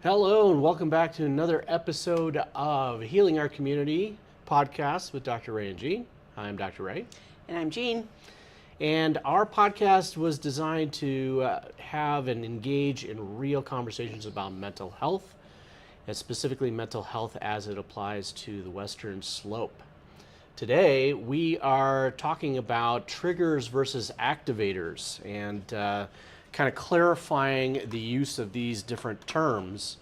Hello, and welcome back to another episode of Healing Our Community podcast with Dr. Ray and Jean. I'm Dr. Ray. And I'm Jean. And our podcast was designed to have and engage in real conversations about mental health, and specifically mental health as it applies to the Western Slope. Today, we are talking about triggers versus activators and kind of clarifying the use of these different terms.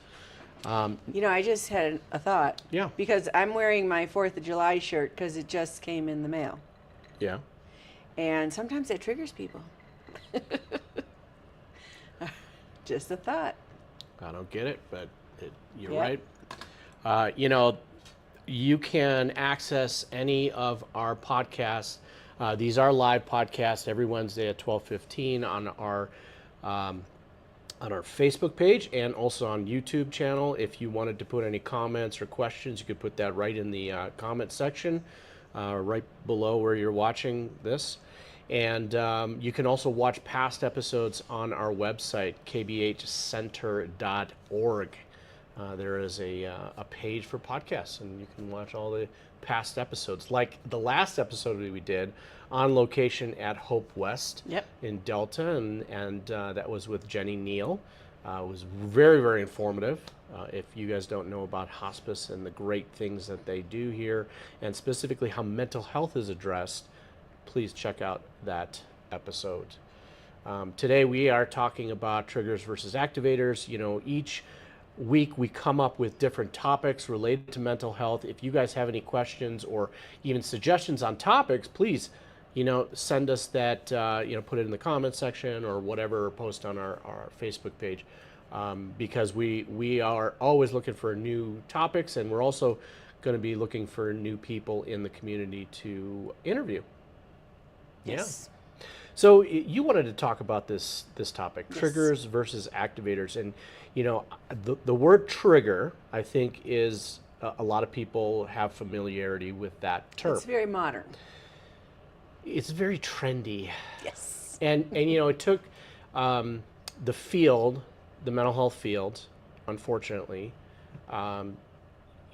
I just had a thought. Yeah. Because I'm wearing my 4th of July shirt because it just came in the mail. Yeah. And sometimes that triggers people. Just a thought. I don't get it, but you're Yeah. right. You can access any of our podcasts. These are live podcasts every Wednesday at 12:15 on our Facebook page and also on YouTube channel. If you wanted to put any comments or questions, you could put that right in the comment section, right below where you're watching this. And you can also watch past episodes on our website, kbhcenter.org. There is a page for podcasts, and you can watch all the past episodes, like the last episode we did on location at Hope West in Delta, and that was with Jenny Neal. It was very, very informative. If you guys don't know about hospice and the great things that they do here, and specifically how mental health is addressed, please check out that episode. Today we are talking about triggers versus activators. Each week we come up with different topics related to mental health. If you guys have any questions or even suggestions on topics, please send us that, put it in the comment section or whatever, or post on our Facebook page, because we are always looking for new topics, and we're also going to be looking for new people in the community to interview. Yes. Yeah. So you wanted to talk about this topic, Yes. triggers versus activators. And, the word trigger, I think, is a lot of people have familiarity with that term. It's very modern. It's very trendy. Yes. And it took the field, the mental health field, unfortunately,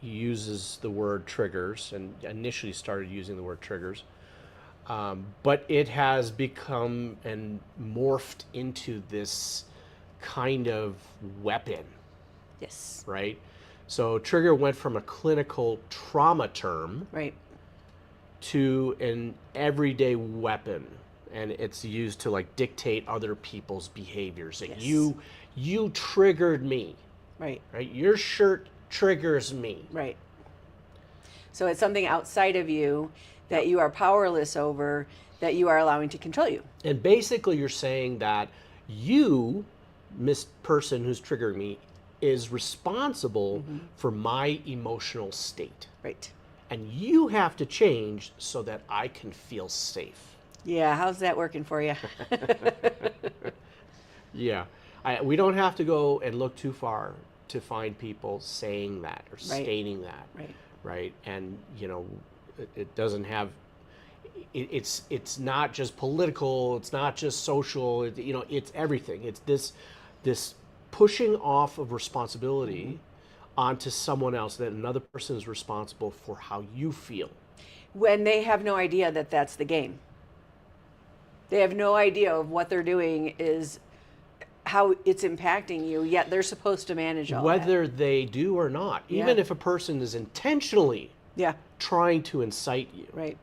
uses the word triggers and initially started using the word triggers. But it has become and morphed into this kind of weapon, Yes. right? So trigger went from a clinical trauma term Right. to an everyday weapon, and it's used to dictate other people's behaviors. That Yes. you triggered me, Right. right? Your shirt triggers me. Right. So it's something outside of you that you are powerless over, that you are allowing to control you. And basically you're saying that you, person who's triggering me, is responsible for my emotional state. Right. And you have to change so that I can feel safe. Yeah. How's that working for you? Yeah. We don't have to go and look too far to find people saying that or stating that. Right. Right. And, it doesn't have, it's not just political, it's not just social, it's everything. It's this pushing off of responsibility onto someone else, that another person is responsible for how you feel. When they have no idea that that's the game. They have no idea of what they're doing is how it's impacting you, yet they're supposed to manage all that. Whether they do or not, even if a person is intentionally trying to incite you, Right.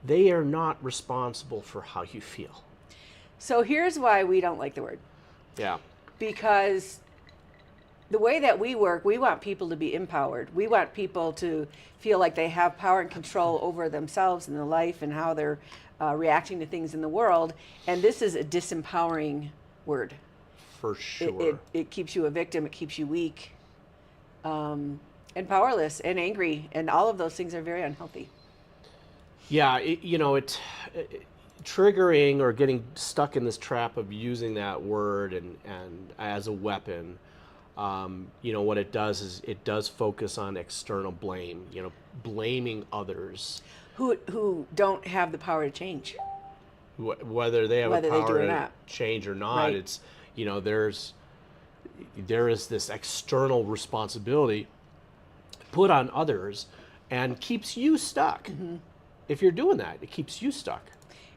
they are not responsible for how you feel. So here's why we don't like the word. Yeah. Because the way that we work, we want people to be empowered. We want people to feel like they have power and control over themselves and their life and how they're reacting to things in the world. And this is a disempowering word. For sure. It keeps you a victim. It keeps you weak, and powerless and angry. And all of those things are very unhealthy. Yeah, triggering or getting stuck in this trap of using that word and as a weapon, what it does is it does focus on external blame, blaming others. Who don't have the power to change. Whether they have Whether a they power do or to not. change or not, Right. it's, there's, there is this external responsibility put on others and keeps you stuck. If you're doing that, it keeps you stuck.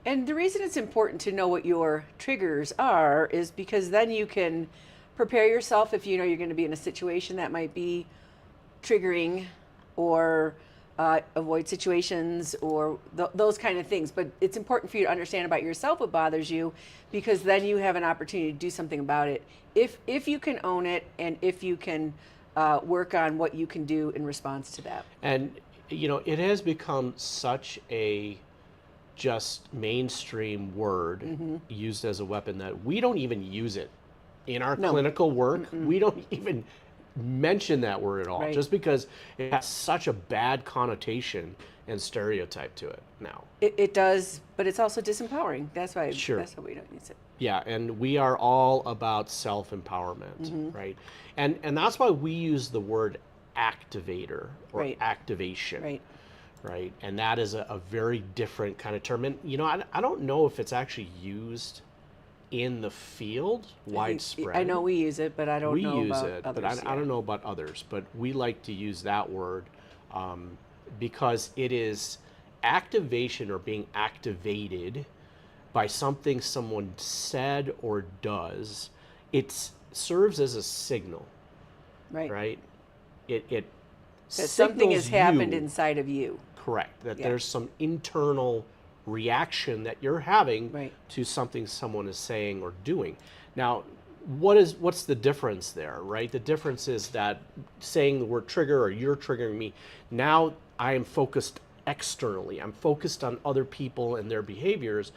And the reason it's important to know what your triggers are is because then you can prepare yourself if you know you're going to be in a situation that might be triggering, or avoid situations, or those kind of things. But it's important for you to understand about yourself what bothers you, because then you have an opportunity to do something about it. If you can own it, and if you can work on what you can do in response to that. And it has become such a just mainstream word used as a weapon that we don't even use it in our clinical work. We don't even mention that word at all, Right. just because it has such a bad connotation and stereotype to it now. It does, but it's also disempowering. That's why Sure. That's why we don't use it. Yeah, and we are all about self-empowerment, right? And that's why we use the word activator or Right. activation. Right. Right, and that is a very different kind of term. And I don't know if it's actually used in the field widespread. I know we use it, but I don't know use about it, others. but I don't know about others. But we like to use that word because it is activation, or being activated by something someone said or does. It serves as a signal, Right. right? It That something has signals happened you- inside of you. Correct. That Yeah. there's some internal reaction that you're having Right. to something someone is saying or doing. Now, what's the difference there, right? The difference is that saying the word trigger, or you're triggering me, now I am focused externally. I'm focused on other people and their behaviors.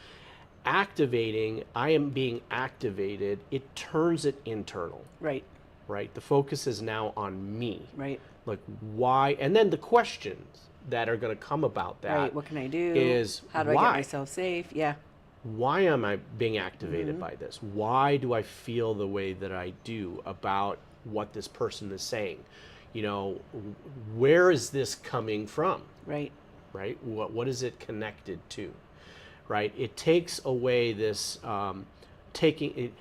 Activating, I am being activated, it turns it internal, Right. right? The focus is now on me. Right. Like, why? And then the questions that are going to come about that Right. What can I do? is, How do I why? get myself safe? Yeah. Why am I being activated by this? Why do I feel the way that I do about what this person is saying? Where is this coming from? Right. Right? What is it connected to? Right? It takes away this taking it.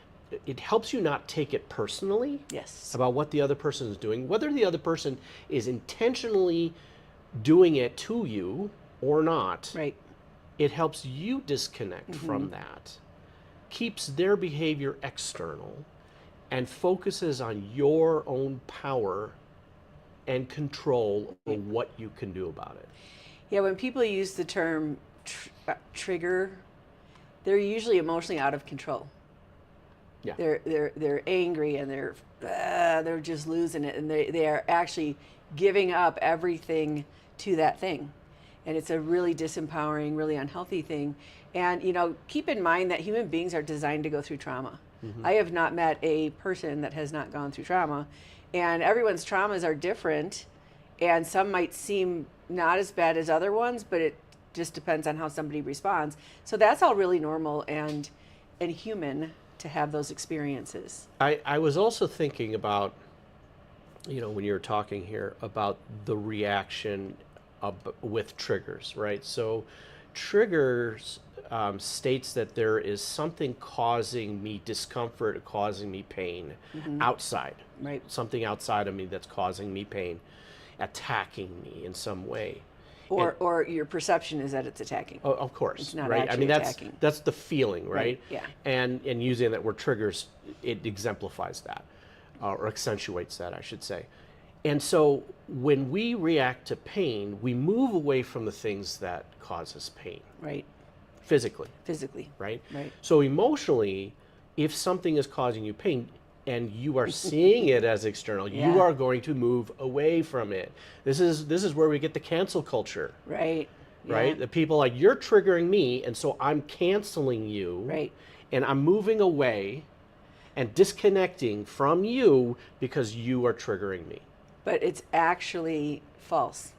It helps you not take it personally. Yes. About what the other person is doing, whether the other person is intentionally doing it to you or not. Right. It helps you disconnect from that, keeps their behavior external, and focuses on your own power and control over what you can do about it. Yeah. When people use the term trigger, they're usually emotionally out of control. Yeah. They're angry, and they're just losing it, and they are actually giving up everything to that thing, and it's a really disempowering, really unhealthy thing. And keep in mind that human beings are designed to go through trauma. I have not met a person that has not gone through trauma, and everyone's traumas are different, and some might seem not as bad as other ones, but it just depends on how somebody responds. So that's all really normal and human to have those experiences. I was also thinking about, when you were talking here about the reaction with triggers, right? So triggers states that there is something causing me discomfort, causing me pain outside. Right. Something outside of me that's causing me pain, attacking me in some way. Or your perception is that it's attacking. Oh, of course, It's not right? I actually mean, attacking. that's the feeling, right? Yeah. And using that word triggers, it exemplifies that, or accentuates that, I should say. And so when we react to pain, we move away from the things that cause us pain. Right. Physically, Right. Right. So emotionally, if something is causing you pain and you are seeing it as external, you Yeah. are going to move away from it. This is where we get the cancel culture. Right. Right? Yeah. The people like, you're triggering me, and so I'm canceling you. Right. And I'm moving away and disconnecting from you because you are triggering me. But it's actually false.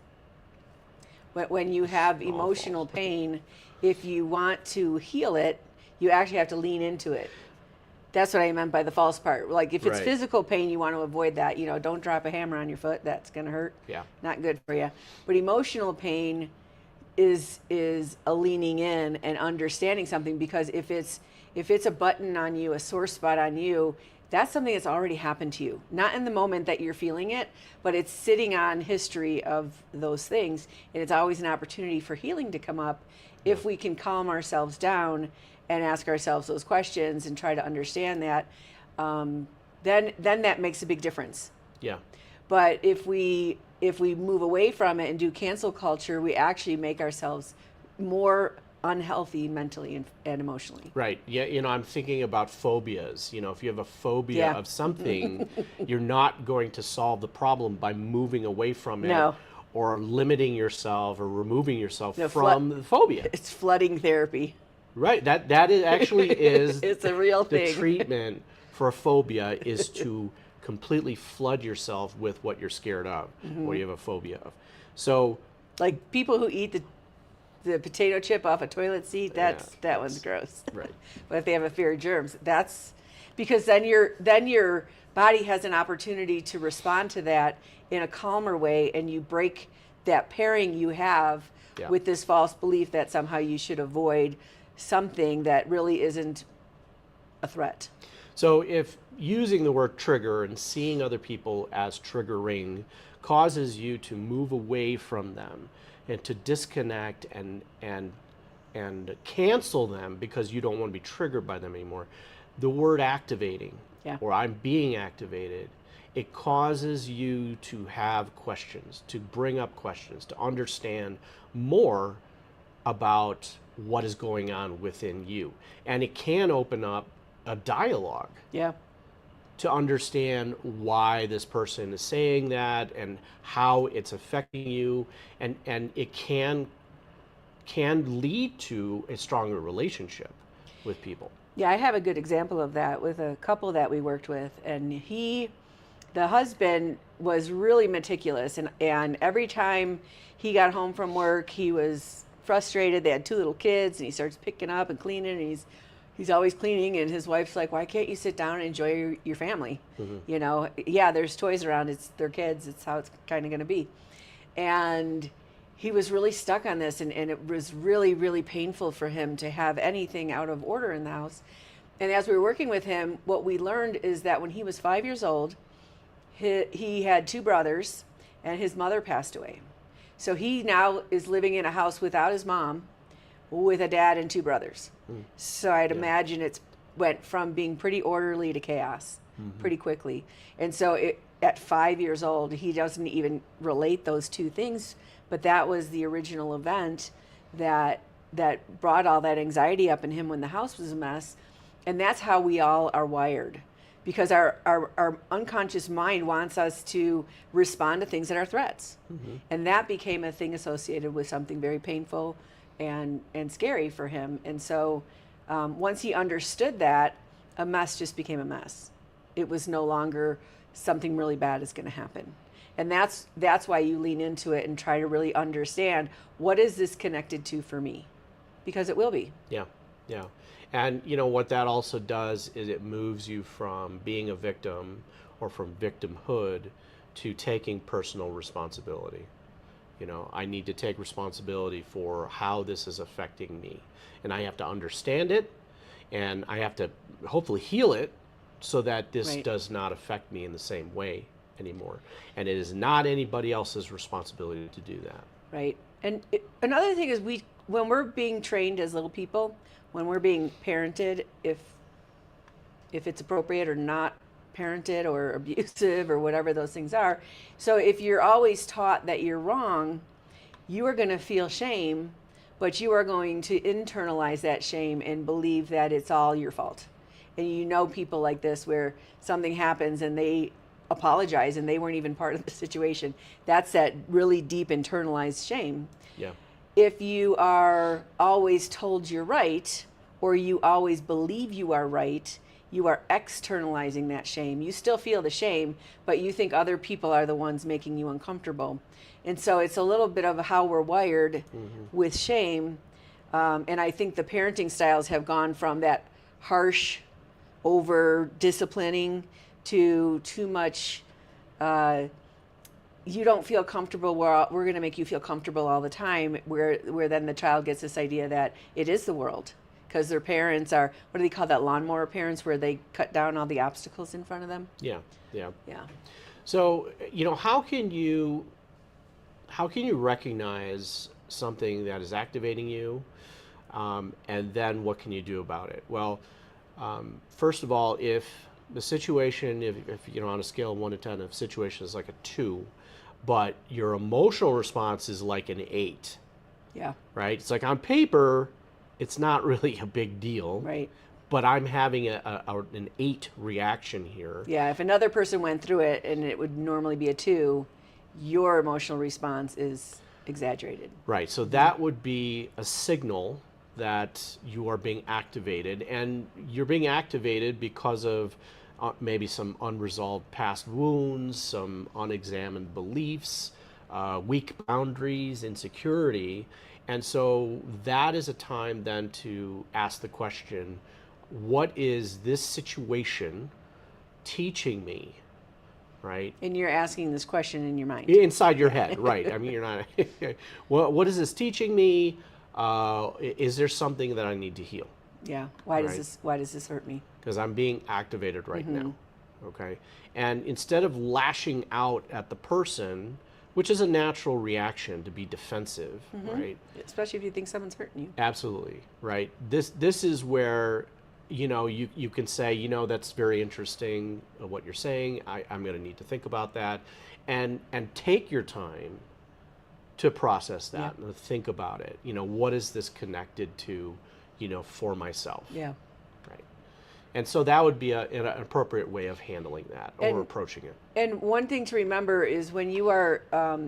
When you have emotional false. pain, if you want to heal it, you actually have to lean into it. That's what I meant by the false part. Like, if it's Right. physical pain, you want to avoid that. Don't drop a hammer on your foot. That's going to hurt. Yeah. Not good for you. But emotional pain is a leaning in and understanding something, because if it's a button on you, a sore spot on you, that's something that's already happened to you. Not in the moment that you're feeling it, but it's sitting on history of those things. And it's always an opportunity for healing to come up if we can calm ourselves down and ask ourselves those questions and try to understand that. Then that makes a big difference. Yeah. But if we move away from it and do cancel culture, we actually make ourselves more unhealthy mentally and emotionally. Right. Yeah. I'm thinking about phobias. If you have a phobia of something, you're not going to solve the problem by moving away from it. No. Or limiting yourself or removing yourself from the phobia. It's flooding therapy. Right. That is actually is it's a real thing. The treatment for a phobia is to completely flood yourself with what you're scared of or you have a phobia of. So, like people who eat the potato chip off a toilet seat, that one's gross. Right. But if they have a fear of germs, that's because then your body has an opportunity to respond to that in a calmer way, and you break that pairing you have with this false belief that somehow you should avoid something that really isn't a threat. So if using the word trigger and seeing other people as triggering causes you to move away from them and to disconnect and cancel them because you don't want to be triggered by them anymore, the word activating or I'm being activated, it causes you to have questions, to bring up questions, to understand more about what is going on within you. And it can open up a dialogue to understand why this person is saying that and how it's affecting you. And it can lead to a stronger relationship with people. Yeah, I have a good example of that with a couple that we worked with. And the husband was really meticulous. And every time he got home from work, he was frustrated. They had 2 little kids, and he starts picking up and cleaning, and he's always cleaning, and his wife's like, why can't you sit down and enjoy your family? There's toys around, it's their kids, it's how it's kind of going to be. And he was really stuck on this, and it was really, really painful for him to have anything out of order in the house. And as we were working with him, what we learned is that when he was 5 years old, he had 2 brothers, and his mother passed away. So he now is living in a house without his mom, with a dad and 2 brothers. So I'd imagine it's went from being pretty orderly to chaos pretty quickly. And so at 5 years old, he doesn't even relate those 2 things, but that was the original event that brought all that anxiety up in him when the house was a mess. And that's how we all are wired, because our unconscious mind wants us to respond to things that are threats. And that became a thing associated with something very painful and scary for him. And so once he understood that, a mess just became a mess. It was no longer something really bad is going to happen. And that's why you lean into it and try to really understand, what is this connected to for me? Because it will be. Yeah. And what that also does is it moves you from being a victim or from victimhood to taking personal responsibility. I need to take responsibility for how this is affecting me. And I have to understand it, and I have to hopefully heal it so that this does not affect me in the same way anymore. And it is not anybody else's responsibility to do that. Right. And another thing is when we're being trained as little people, when we're being parented, if it's appropriate or not parented or abusive or whatever those things are. So if you're always taught that you're wrong, you are going to feel shame, but you are going to internalize that shame and believe that it's all your fault. And people like this where something happens and they apologize and they weren't even part of the situation. That's that really deep internalized shame. Yeah. If you are always told you're right, or you always believe you are right, you are externalizing that shame. You still feel the shame, but you think other people are the ones making you uncomfortable. And so it's a little bit of how we're wired with shame. And I think the parenting styles have gone from that harsh, over disciplining to too much, you don't feel comfortable, we're going to make you feel comfortable all the time, where then the child gets this idea that it is the world. because their parents are, what do they call that, lawnmower parents, where they cut down all the obstacles in front of them? Yeah, yeah. Yeah. So, how can you recognize something that is activating you, and then what can you do about it? Well, first of all, if the situation, if on a scale of 1 to 10, if situation is like a 2, but your emotional response is like an 8, Yeah. right? It's like on paper, it's not really a big deal, Right. but I'm having an 8 reaction here. Yeah, if another person went through it and it would normally be a 2, your emotional response is exaggerated. Right, so that would be a signal that you are being activated, and you're being activated because of maybe some unresolved past wounds, some unexamined beliefs, weak boundaries, insecurity. And so that is a time then to ask the question, what is this situation teaching me, right? And you're asking this question in your mind. Inside your head, right. I mean, you're not, what is this teaching me? Is there something that I need to heal? Yeah. Why does this hurt me? Because I'm being activated right now, okay? And instead of lashing out at the person, which is a natural reaction to be defensive, right? Especially if you think someone's hurting you. Absolutely, right? This is where, you can say, that's very interesting, what you're saying. I'm going to need to think about that, and take your time to process that and think about it. What is this connected to, for myself? Yeah. Right. And so that would be an appropriate way of handling that or approaching it. And one thing to remember is when you are,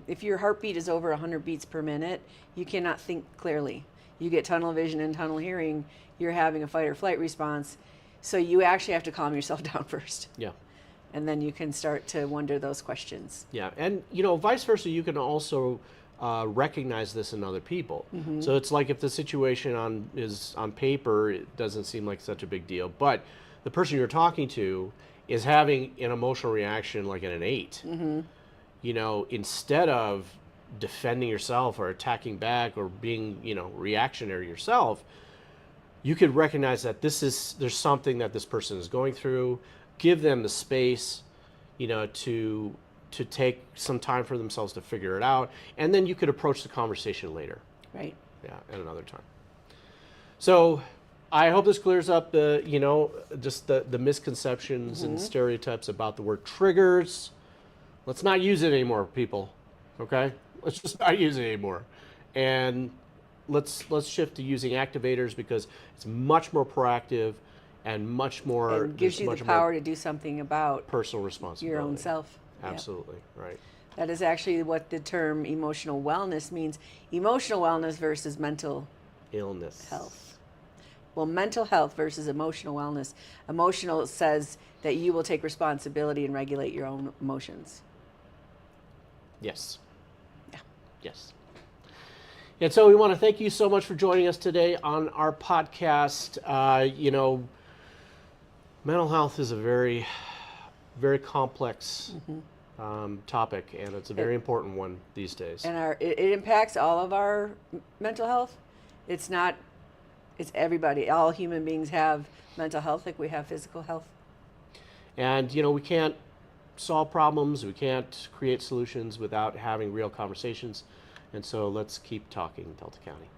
if your heartbeat is over 100 beats per minute, you cannot think clearly. You get tunnel vision and tunnel hearing, you're having a fight or flight response. So you actually have to calm yourself down first. Yeah. And then you can start to wonder those questions. Yeah. And, vice versa, you can also recognize this in other people. So it's like if the situation is on paper, it doesn't seem like such a big deal, but the person you're talking to is having an emotional reaction like at an 8. Instead of defending yourself or attacking back or being, reactionary yourself, you could recognize that there's something that this person is going through, give them the space, to take some time for themselves to figure it out, and then you could approach the conversation later. Right. Yeah, at another time. So I hope this clears up just the misconceptions and stereotypes about the word triggers. Let's not use it anymore, people. Okay? Let's just not use it anymore. And let's shift to using activators because it's much more proactive and much more. And gives you the power to do something about personal responsibility. Your own self. Absolutely, right. That is actually what the term emotional wellness means. Emotional wellness versus mental illness. Health. Well, mental health versus emotional wellness. Emotional says that you will take responsibility and regulate your own emotions. Yes. Yeah. Yes. And so we want to thank you so much for joining us today on our podcast. Mental health is a very, very complex topic, and it's a very important one these days. And it impacts all of our mental health. It's everybody. All human beings have mental health like we have physical health. And, we can't solve problems, we can't create solutions without having real conversations. And so let's keep talking, Delta County.